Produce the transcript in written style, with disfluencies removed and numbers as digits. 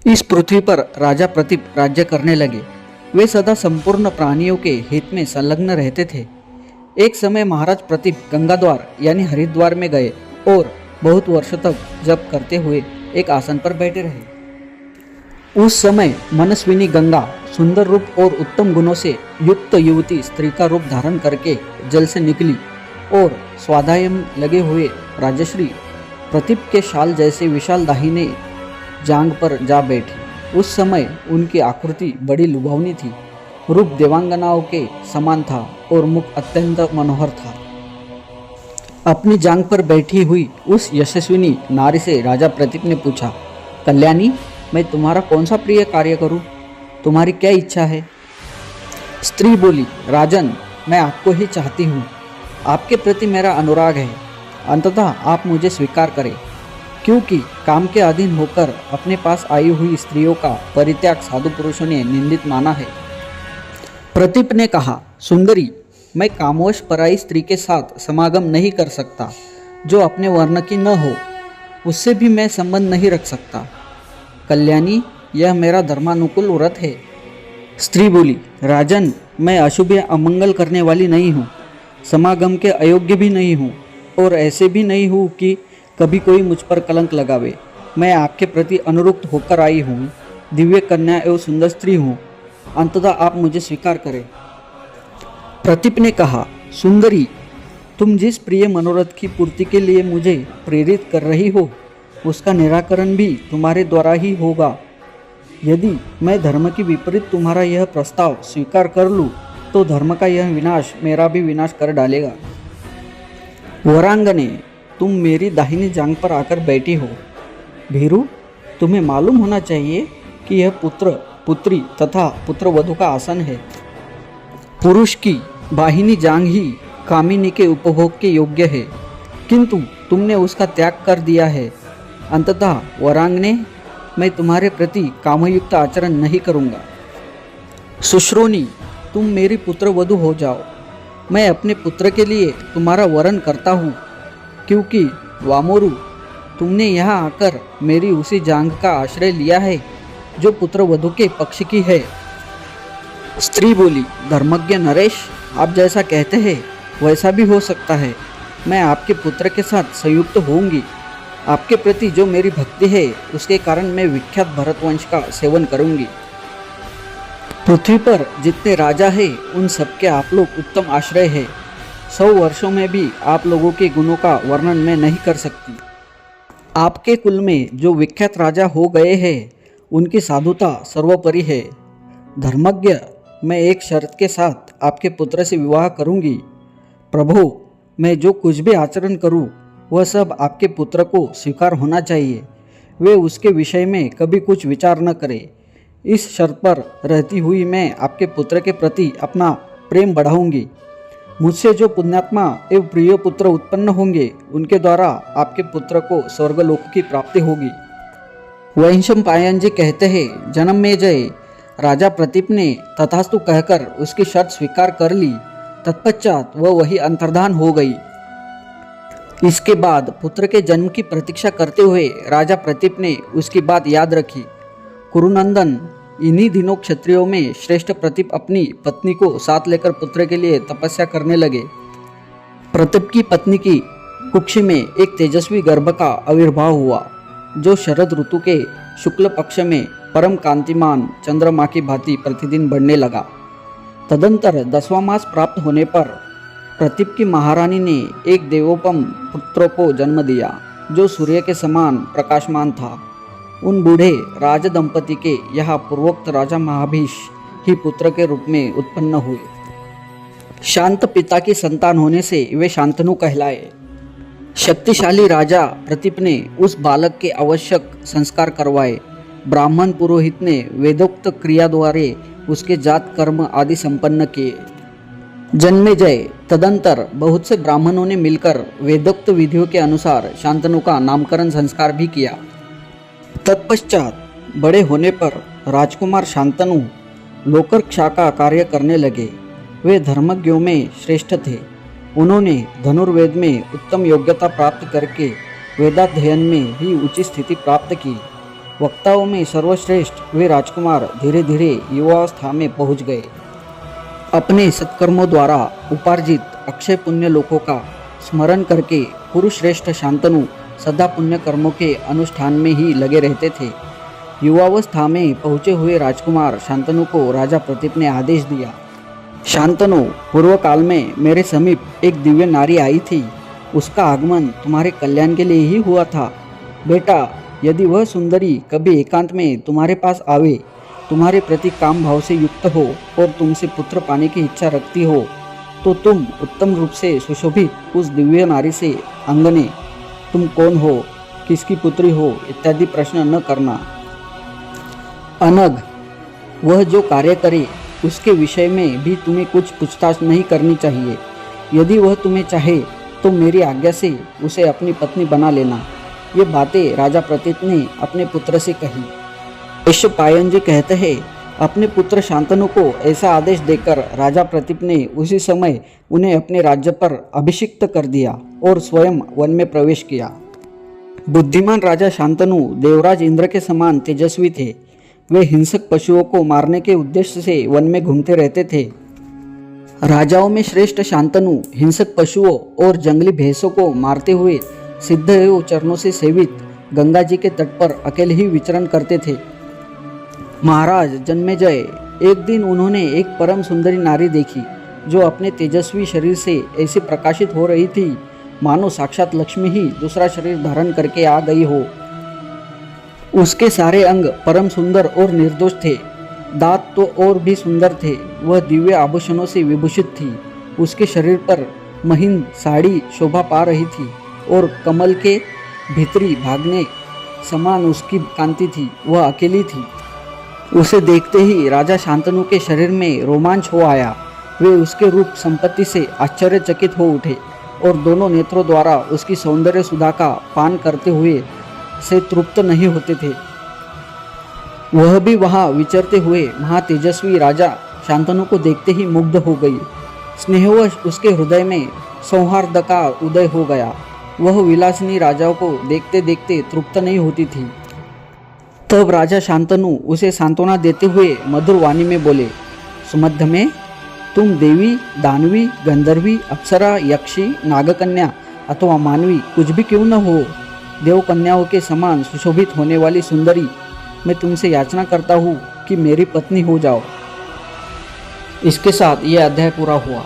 इस पृथ्वी पर राजा प्रतीप राज्य करने लगे। वे सदा संपूर्ण प्राणियों के हित में संलग्न रहते थे। एक समय महाराज प्रतीप गंगाद्वार यानी हरिद्वार में गए और बहुत वर्षों तक जप करते हुए एक आसन पर बैठे रहे। उस समय मनस्विनी गंगा सुंदर रूप और उत्तम गुणों से युक्त युवती स्त्री का रूप धारण करके जल से निकली और स्वाध्याय में लगे हुए राजश्री प्रतीप के शाल जैसे विशाल दाहिने जांग पर जा बैठी। उस समय उनकी आकृति बड़ी लुभावनी थी। रूप देवांगनाओं के समान था और मुख अत्यंत मनोहर था। अपनी जांग पर बैठी हुई उस यशस्विनी नारी से राजा प्रतीप ने पूछा, कल्याणी, मैं तुम्हारा कौन सा प्रिय कार्य करूं? तुम्हारी क्या इच्छा है? स्त्री बोली, राजन, मैं आपको ही चाहती हूँ। आपके प्रति मेरा अनुराग है। अंततः आप मुझे स्वीकार करें, क्योंकि काम के अधीन होकर अपने पास आई हुई स्त्रियों का परित्याग साधु पुरुषों ने निंदित माना है। प्रतीप ने कहा, सुंदरी, मैं कामवश पराई स्त्री के साथ समागम नहीं कर सकता। जो अपने वर्ण की न हो उससे भी मैं संबंध नहीं रख सकता। कल्याणी, यह मेरा धर्मानुकूल व्रत है। स्त्री बोली, राजन, मैं अशुभ या अमंगल करने वाली नहीं हूँ, समागम के अयोग्य भी नहीं हूँ और ऐसे भी नहीं हूँ कि कभी कोई मुझ पर कलंक लगावे। मैं आपके प्रति अनुरुक्त होकर आई हूँ, दिव्य कन्या एवं सुंदर स्त्री हूँ। अंततः आप मुझे स्वीकार करें। प्रतीप ने कहा, सुंदरी, तुम जिस प्रिय मनोरथ की पूर्ति के लिए मुझे प्रेरित कर रही हो उसका निराकरण भी तुम्हारे द्वारा ही होगा। यदि मैं धर्म की विपरीत तुम्हारा यह प्रस्ताव स्वीकार कर लूँ तो धर्म का यह विनाश मेरा भी विनाश कर डालेगा। वरांगने, तुम मेरी दाहिनी जांग पर आकर बैठी हो। भीरू, तुम्हें मालूम होना चाहिए कि यह पुत्र, पुत्री तथा पुत्र वधू का आसन है। पुरुष की बाहिनी जांग ही कामिनी के उपभोग के योग्य है, किंतु तुमने उसका त्याग कर दिया है। अंततः वरांगने, मैं तुम्हारे प्रति कामयुक्त आचरण नहीं करूँगा। सुश्रोनी, तुम मेरी पुत्र वधू हो जाओ। मैं अपने पुत्र के लिए तुम्हारा वरण करता हूँ, क्योंकि वामोरु, तुमने यहाँ आकर मेरी उसी जांग का आश्रय लिया है जो पुत्र वधू के पक्ष की है। स्त्री बोली, धर्मज्ञ नरेश, आप जैसा कहते हैं वैसा भी हो सकता है। मैं आपके पुत्र के साथ संयुक्त होंगी। आपके प्रति जो मेरी भक्ति है उसके कारण मैं विख्यात भरतवंश का सेवन करूंगी। पृथ्वी पर जितने राजा हैं उन सबके आप लोग उत्तम आश्रय है। 100 वर्षों में भी आप लोगों के गुणों का वर्णन मैं नहीं कर सकती। आपके कुल में जो विख्यात राजा हो गए हैं उनकी साधुता सर्वोपरि है। धर्मज्ञ, मैं एक शर्त के साथ आपके पुत्र से विवाह करूंगी। प्रभु, मैं जो कुछ भी आचरण करूं वह सब आपके पुत्र को स्वीकार होना चाहिए। वे उसके विषय में कभी कुछ विचार न करें। इस शर्त पर रहती हुई मैं आपके पुत्र के प्रति अपना प्रेम बढ़ाऊंगी। मुझसे जो पुण्यात्मा एवं प्रिय पुत्र उत्पन्न होंगे उनके द्वारा आपके पुत्र को स्वर्गलोक की प्राप्ति होगी। वैशम पायन जी कहते हैं, जन्म में जय राजा प्रतीप ने तथास्तु कहकर उसकी शर्त स्वीकार कर ली। तत्पश्चात वह वही अंतर्धान हो गई। इसके बाद पुत्र के जन्म की प्रतीक्षा करते हुए राजा प्रतीप ने उसकी बात याद रखी। कुरुनंदन, इन्हीं दिनों क्षत्रियों में श्रेष्ठ प्रतीप अपनी पत्नी को साथ लेकर पुत्र के लिए तपस्या करने लगे। प्रतीप की पत्नी की कुक्षी में एक तेजस्वी गर्भ का आविर्भाव हुआ, जो शरद ऋतु के शुक्ल पक्ष में परम कांतिमान चंद्रमा की भांति प्रतिदिन बढ़ने लगा। तदंतर 10वां मास प्राप्त होने पर प्रतीप की महारानी ने एक देवोपम पुत्र को जन्म दिया, जो सूर्य के समान प्रकाशमान था। उन बूढ़े राज दंपति के यहाँ पूर्वोक्त राजा महाभीष ही पुत्र के रूप में उत्पन्न हुए। शांत पिता की संतान होने से वे शांतनु कहलाए। शक्तिशाली राजा प्रतीप ने उस बालक के आवश्यक संस्कार करवाए। ब्राह्मण पुरोहित ने वेदोक्त क्रिया द्वारा उसके जात कर्म आदि संपन्न किए। जन्मेजय तदंतर बहुत से ब्राह्मणों ने मिलकर वेदोक्त विधियों के अनुसार शांतनु का नामकरण संस्कार भी किया। तत्पश्चात बड़े होने पर राजकुमार शांतनु लोकरक्षा का कार्य करने लगे। वे धर्मज्ञों में श्रेष्ठ थे। उन्होंने धनुर्वेद में उत्तम योग्यता प्राप्त करके वेदाध्ययन में भी उच्च स्थिति प्राप्त की। वक्ताओं में सर्वश्रेष्ठ वे राजकुमार धीरे धीरे युवावस्था में पहुंच गए। अपने सत्कर्मों द्वारा उपार्जित अक्षय पुण्य लोकों का स्मरण करके पुरुष श्रेष्ठ शांतनु सदा पुण्य कर्मों के अनुष्ठान में ही लगे रहते थे। युवावस्था में पहुंचे हुए राजकुमार शांतनु को राजा प्रतीप ने आदेश दिया, शांतनु, पूर्व काल में मेरे समीप एक दिव्य नारी आई थी। उसका आगमन तुम्हारे कल्याण के लिए ही हुआ था। बेटा, यदि वह सुंदरी कभी एकांत में तुम्हारे पास आवे, तुम्हारे प्रति काम भाव से युक्त हो और तुमसे पुत्र पाने की इच्छा रखती हो, तो तुम उत्तम रूप से सुशोभित उस दिव्य नारी से अंगने तुम कौन हो, किसकी पुत्री हो इत्यादि प्रश्न न करना। अनग, वह जो कार्य करे उसके विषय में भी तुम्हें कुछ पूछताछ नहीं करनी चाहिए। यदि वह तुम्हें चाहे तो मेरी आज्ञा से उसे अपनी पत्नी बना लेना। ये बातें राजा प्रतीप ने अपने पुत्र से कही। वैश्यपायन जी कहते हैं, अपने पुत्र शांतनु को ऐसा आदेश देकर राजा प्रतीप ने उसी समय उन्हें अपने राज्य पर अभिषिक्त कर दिया और स्वयं वन में प्रवेश किया। बुद्धिमान राजा शांतनु देवराज इंद्र के समान तेजस्वी थे। वे हिंसक पशुओं को मारने के उद्देश्य से वन में घूमते रहते थे। राजाओं में श्रेष्ठ शांतनु हिंसक पशुओं और जंगली भैंसों को मारते हुए सिद्ध एवं चरणों से सेवित गंगा जी के तट पर अकेले ही विचरण करते थे। महाराज जन्मेजय, एक दिन उन्होंने एक परम सुंदरी नारी देखी जो अपने तेजस्वी शरीर से ऐसे प्रकाशित हो रही थी मानो साक्षात लक्ष्मी ही दूसरा शरीर धारण करके आ गई हो। उसके सारे अंग परम सुंदर और निर्दोष थे। दांत तो और भी सुंदर थे। वह दिव्य आभूषणों से विभूषित थी। उसके शरीर पर महीन साड़ी शोभा पा रही थी और कमल के भीतरी भागने समान उसकी कांति थी। वह अकेली थी। उसे देखते ही राजा शांतनु के शरीर में रोमांच हो आया। वे उसके रूप संपत्ति से आश्चर्यचकित हो उठे और दोनों नेत्रों द्वारा उसकी सौंदर्य सुधा का पान करते हुए से तृप्त नहीं होते थे। वह भी वहां विचरते हुए महातेजस्वी राजा शांतनु को देखते ही मुग्ध हो गई। स्नेहवश उसके हृदय में सौहार्द का उदय हो गया। वह विलासिनी राजाओं को देखते देखते तृप्त नहीं होती थी। तब राजा शांतनु उसे सांत्वना देते हुए मधुर वाणी में बोले, सुमध्य में तुम देवी, दानवी, गंधर्वी, अप्सरा, यक्षी, नागकन्या अथवा मानवी कुछ भी क्यों न हो, देव कन्याओं के समान सुशोभित होने वाली सुंदरी, मैं तुमसे याचना करता हूँ कि मेरी पत्नी हो जाओ। इसके साथ यह अध्याय पूरा हुआ।